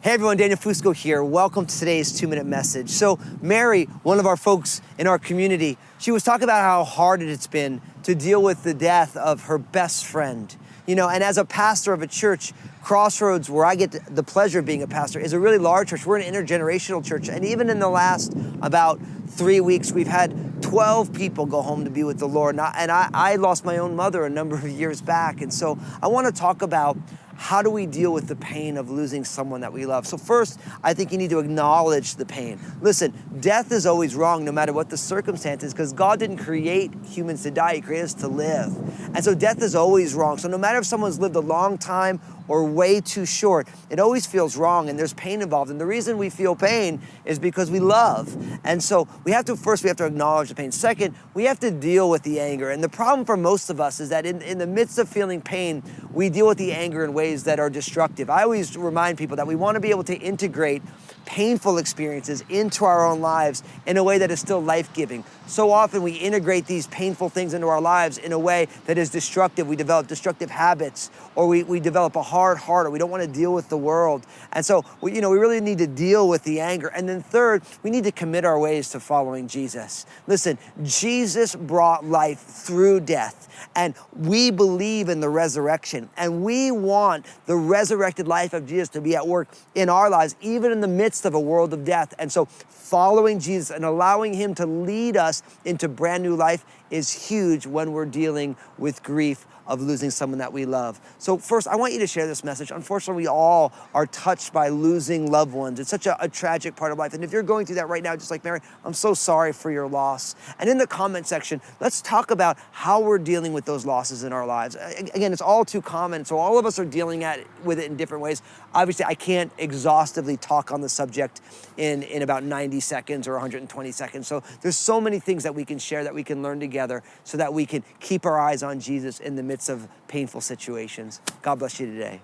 Hey everyone, Daniel Fusco here. Welcome to today's 2-minute message. So Mary, one of our folks in our community, she was talking about how hard it's been to deal with the death of her best friend. You know, and as a pastor of a church, Crossroads, where I get the pleasure of being a pastor, is a really large church. We're an intergenerational church. And even in the last about 3 weeks, we've had 12 people go home to be with the Lord. And I lost my own mother a number of years back. And so I want to talk about how do we deal with the pain of losing someone that we love? So first, I think you need to acknowledge the pain. Listen, death is always wrong no matter what the circumstances, because God didn't create humans to die, He created us to live. And so death is always wrong. So no matter if someone's lived a long time or way too short, it always feels wrong and there's pain involved. And the reason we feel pain is because we love. And so we have to acknowledge the pain. Second, we have to deal with the anger. And the problem for most of us is that in the midst of feeling pain, we deal with the anger in ways that are destructive. I always remind people that we want to be able to integrate painful experiences into our own lives in a way that is still life-giving. So often we integrate these painful things into our lives in a way that is destructive. We develop destructive habits, or we develop a hard heart, or we don't want to deal with the world. And so we really need to deal with the anger. And then third, we need to commit our ways to following Jesus. Listen, Jesus brought life through death, and we believe in the resurrection, and we want the resurrected life of Jesus to be at work in our lives, even in the midst of a world of death. And so following Jesus and allowing Him to lead us into brand new life is huge when we're dealing with grief of losing someone that we love. So first, I want you to share this message. Unfortunately, we all are touched by losing loved ones. It's such a tragic part of life. And if you're going through that right now, just like Mary, I'm so sorry for your loss. And in the comment section, let's talk about how we're dealing with those losses in our lives. Again, it's all too common, so all of us are dealing with it in different ways. Obviously, I can't exhaustively talk on the subject in about 90 seconds or 120 seconds. So there's so many things that we can share, that we can learn together, so that we can keep our eyes on Jesus in the midst of painful situations. God bless you today.